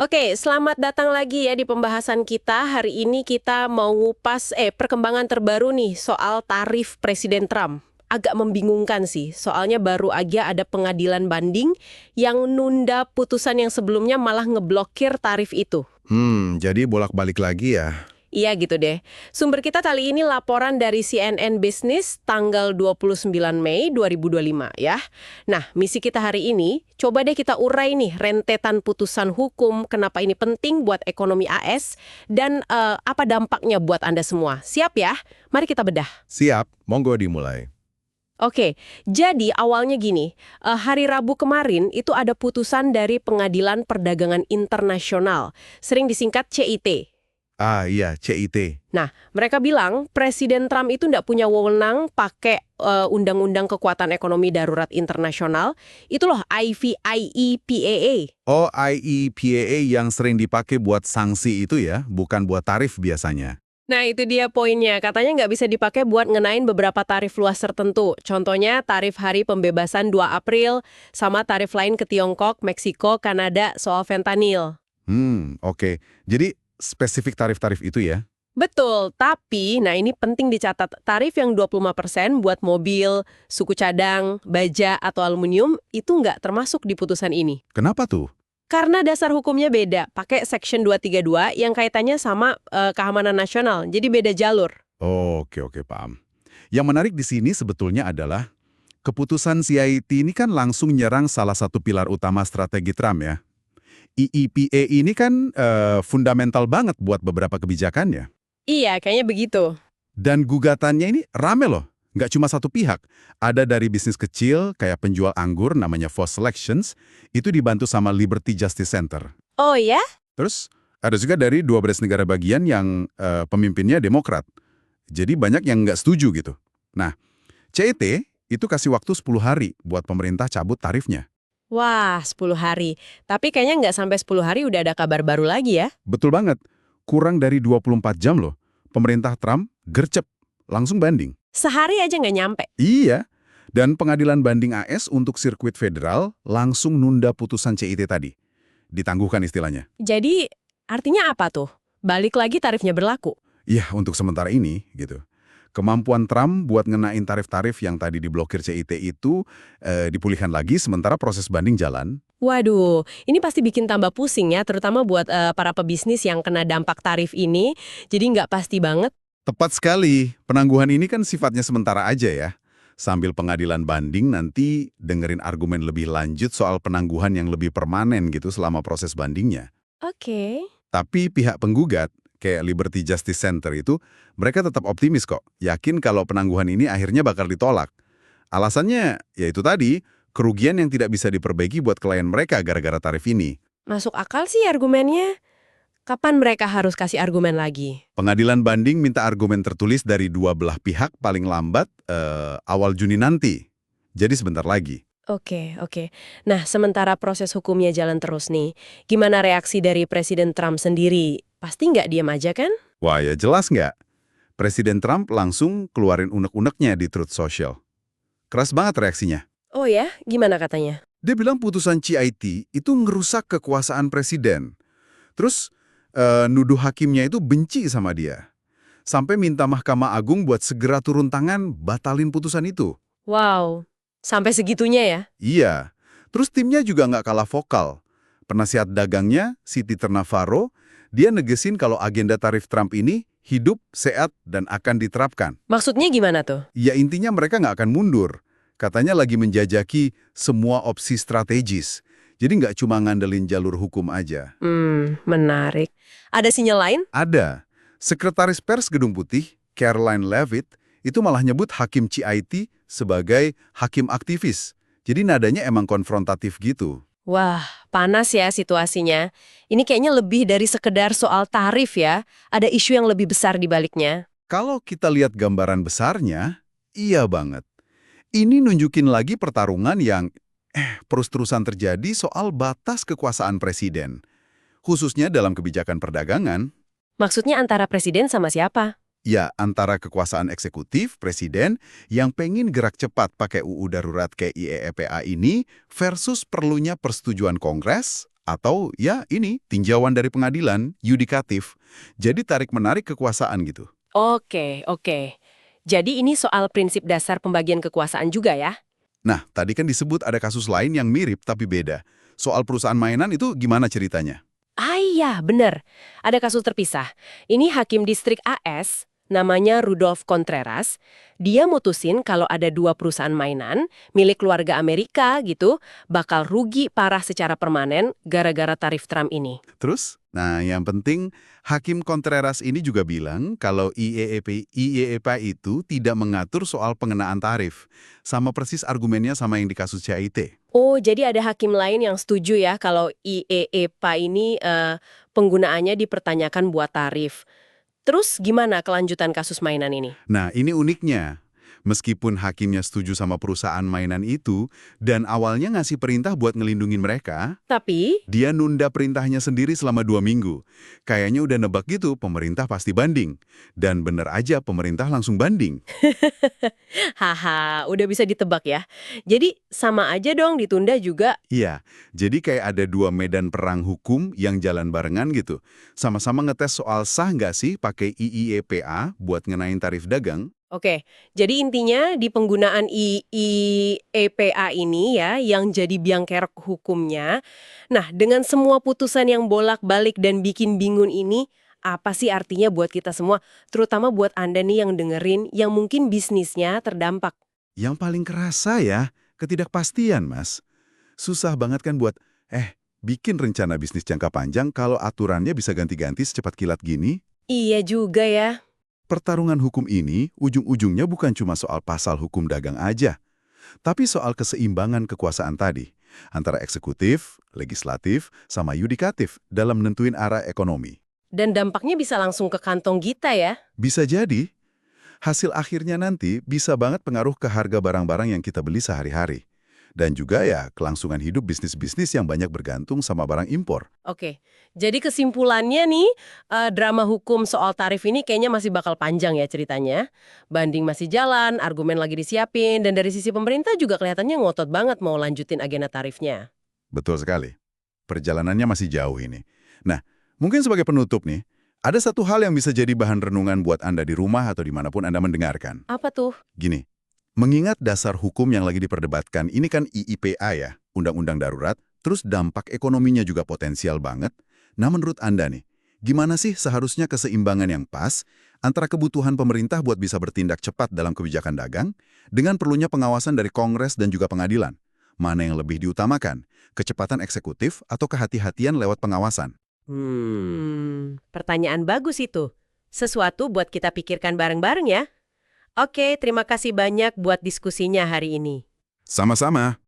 Oke, selamat datang lagi ya di pembahasan kita. Hari ini kita mau ngupas perkembangan terbaru nih soal tarif Presiden Trump. Agak membingungkan sih, soalnya baru aja ada pengadilan banding yang nunda putusan yang sebelumnya malah ngeblokir tarif itu. Jadi bolak-balik lagi ya. Iya gitu deh. Sumber kita kali ini laporan dari CNN Business tanggal 29 Mei 2025 ya. Nah, misi kita hari ini, coba deh kita urai nih rentetan putusan hukum, kenapa ini penting buat ekonomi AS, dan apa dampaknya buat Anda semua. Siap ya? Mari kita bedah. Siap, monggo dimulai. Oke, jadi awalnya gini, hari Rabu kemarin itu ada putusan dari Pengadilan Perdagangan Internasional, sering disingkat CIT. Ah iya, CIT. Nah, mereka bilang Presiden Trump itu nggak punya wewenang pakai Undang-Undang Kekuatan Ekonomi Darurat Internasional. Itu loh, IEEPAA. Oh, IEEPAA yang sering dipakai buat sanksi itu ya, bukan buat tarif biasanya. Nah, itu dia poinnya. Katanya nggak bisa dipakai buat ngenain beberapa tarif luas tertentu. Contohnya tarif hari pembebasan 2 April, sama tarif lain ke Tiongkok, Meksiko, Kanada soal fentanyl. Oke. Jadi spesifik tarif-tarif itu ya. Betul, tapi nah ini penting dicatat, tarif yang 25% buat mobil, suku cadang, baja, atau aluminium itu nggak termasuk di putusan ini. Kenapa tuh? Karena dasar hukumnya beda, pakai Section 232 yang kaitannya sama keamanan nasional, jadi beda jalur. Oke, paham. Yang menarik di sini sebetulnya adalah keputusan CIT ini kan langsung nyerang salah satu pilar utama strategi Trump ya. IEPA ini kan fundamental banget buat beberapa kebijakannya. Iya, kayaknya begitu. Dan gugatannya ini rame loh. Nggak cuma satu pihak. Ada dari bisnis kecil, kayak penjual anggur namanya Foss Selections, itu dibantu sama Liberty Justice Center. Oh ya? Terus, ada juga dari 12 negara bagian yang pemimpinnya Demokrat. Jadi banyak yang nggak setuju gitu. Nah, CET itu kasih waktu 10 hari buat pemerintah cabut tarifnya. Wah, 10 hari. Tapi kayaknya nggak sampai 10 hari udah ada kabar baru lagi ya. Betul banget. Kurang dari 24 jam loh. Pemerintah Trump gercep, langsung banding. Sehari aja nggak nyampe. Iya, dan pengadilan banding AS untuk sirkuit federal langsung nunda putusan CIT tadi. Ditangguhkan istilahnya. Jadi, artinya apa tuh? Balik lagi tarifnya berlaku. Iya, untuk sementara ini, gitu. Kemampuan Trump buat ngenain tarif-tarif yang tadi diblokir CIT itu dipulihkan lagi sementara proses banding jalan. Waduh, ini pasti bikin tambah pusing ya, terutama buat para pebisnis yang kena dampak tarif ini. Jadi nggak pasti banget. Tepat sekali, penangguhan ini kan sifatnya sementara aja ya. Sambil pengadilan banding nanti dengerin argumen lebih lanjut soal penangguhan yang lebih permanen gitu selama proses bandingnya. Oke. Tapi pihak penggugat, kayak Liberty Justice Center itu, mereka tetap optimis kok, yakin kalau penangguhan ini akhirnya bakal ditolak. Alasannya, ya itu tadi, kerugian yang tidak bisa diperbaiki buat klien mereka gara-gara tarif ini. Masuk akal sih argumennya. Kapan mereka harus kasih argumen lagi? Pengadilan banding minta argumen tertulis dari dua belah pihak paling lambat awal Juni nanti. Jadi sebentar lagi. Oke. Nah, sementara proses hukumnya jalan terus nih, gimana reaksi dari Presiden Trump sendiri? Pasti nggak diam aja kan? Wah ya jelas nggak? Presiden Trump langsung keluarin unek-uneknya di Truth Social. Keras banget reaksinya. Oh ya? Gimana katanya? Dia bilang putusan CIT itu ngerusak kekuasaan presiden. Terus nuduh hakimnya itu benci sama dia. Sampai minta Mahkamah Agung buat segera turun tangan batalin putusan itu. Wow, sampai segitunya ya? Iya. Terus timnya juga nggak kalah vokal. Penasihat dagangnya, Siti Ternavaro, dia negesin kalau agenda tarif Trump ini hidup, sehat, dan akan diterapkan. Maksudnya gimana tuh? Ya intinya mereka nggak akan mundur. Katanya lagi menjajaki semua opsi strategis. Jadi nggak cuma ngandelin jalur hukum aja. Menarik. Ada sinyal lain? Ada. Sekretaris Pers Gedung Putih, Caroline Leavitt, itu malah nyebut Hakim CIT sebagai hakim aktivis. Jadi nadanya emang konfrontatif gitu. Wah, panas ya situasinya. Ini kayaknya lebih dari sekedar soal tarif ya. Ada isu yang lebih besar di baliknya. Kalau kita lihat gambaran besarnya, iya banget. Ini nunjukin lagi pertarungan yang terus-terusan terjadi soal batas kekuasaan presiden. Khususnya dalam kebijakan perdagangan. Maksudnya antara presiden sama siapa? Ya, antara kekuasaan eksekutif, presiden, yang pengen gerak cepat pakai UU darurat kayak IEEPA ini versus perlunya persetujuan Kongres Atau ya ini, tinjauan dari pengadilan, yudikatif. Jadi tarik-menarik kekuasaan gitu. Oke, oke. Jadi ini soal prinsip dasar pembagian kekuasaan juga ya? Nah, tadi kan disebut ada kasus lain yang mirip tapi beda. Soal perusahaan mainan itu gimana ceritanya? Ah iya, bener. Ada kasus terpisah. Ini Hakim Distrik AS, namanya Rudolf Contreras. Dia mutusin kalau ada dua perusahaan mainan, milik keluarga Amerika gitu, bakal rugi parah secara permanen gara-gara tarif Trump ini. Terus? Nah, yang penting, Hakim Contreras ini juga bilang kalau IEEPA itu tidak mengatur soal pengenaan tarif. Sama persis argumennya sama yang di kasus CIT. Oh, jadi ada hakim lain yang setuju ya kalau IEEPA ini penggunaannya dipertanyakan buat tarif. Terus gimana kelanjutan kasus mainan ini? Nah, ini uniknya. Meskipun hakimnya setuju sama perusahaan mainan itu, dan awalnya ngasih perintah buat ngelindungin mereka, Tapi, dia nunda perintahnya sendiri selama 2 minggu. Kayaknya udah nebak gitu, pemerintah pasti banding. Dan bener aja, pemerintah langsung banding. haha, udah bisa ditebak ya. Jadi sama aja dong ditunda juga. Iya, jadi kayak ada dua medan perang hukum yang jalan barengan gitu. Sama-sama ngetes soal sah nggak sih pakai IIEPA buat ngenain tarif dagang. Oke, jadi intinya di penggunaan IEPA ini ya yang jadi biang kerok hukumnya. Nah, dengan semua putusan yang bolak-balik dan bikin bingung ini, apa sih artinya buat kita semua, terutama buat Anda nih yang dengerin yang mungkin bisnisnya terdampak? Yang paling kerasa ya, ketidakpastian, Mas. Susah banget kan buat, bikin rencana bisnis jangka panjang kalau aturannya bisa ganti-ganti secepat kilat gini. Iya juga ya. Pertarungan hukum ini ujung-ujungnya bukan cuma soal pasal hukum dagang aja, tapi soal keseimbangan kekuasaan tadi, antara eksekutif, legislatif, sama yudikatif dalam nentuin arah ekonomi. Dan dampaknya bisa langsung ke kantong kita ya. Bisa jadi, hasil akhirnya nanti bisa banget pengaruh ke harga barang-barang yang kita beli sehari-hari. Dan juga ya, kelangsungan hidup bisnis-bisnis yang banyak bergantung sama barang impor. Oke, jadi kesimpulannya nih, drama hukum soal tarif ini kayaknya masih bakal panjang ya ceritanya. Banding masih jalan, argumen lagi disiapin, dan dari sisi pemerintah juga kelihatannya ngotot banget mau lanjutin agenda tarifnya. Betul sekali. Perjalanannya masih jauh ini. Nah, mungkin sebagai penutup nih, ada satu hal yang bisa jadi bahan renungan buat Anda di rumah atau dimanapun Anda mendengarkan. Apa tuh? Gini, mengingat dasar hukum yang lagi diperdebatkan ini kan IIPA ya, Undang-Undang Darurat, terus dampak ekonominya juga potensial banget. Nah menurut Anda nih, gimana sih seharusnya keseimbangan yang pas antara kebutuhan pemerintah buat bisa bertindak cepat dalam kebijakan dagang dengan perlunya pengawasan dari Kongres dan juga pengadilan? Mana yang lebih diutamakan? Kecepatan eksekutif atau kehati-hatian lewat pengawasan? Pertanyaan bagus itu. Sesuatu buat kita pikirkan bareng-bareng ya. Oke, terima kasih banyak buat diskusinya hari ini. Sama-sama.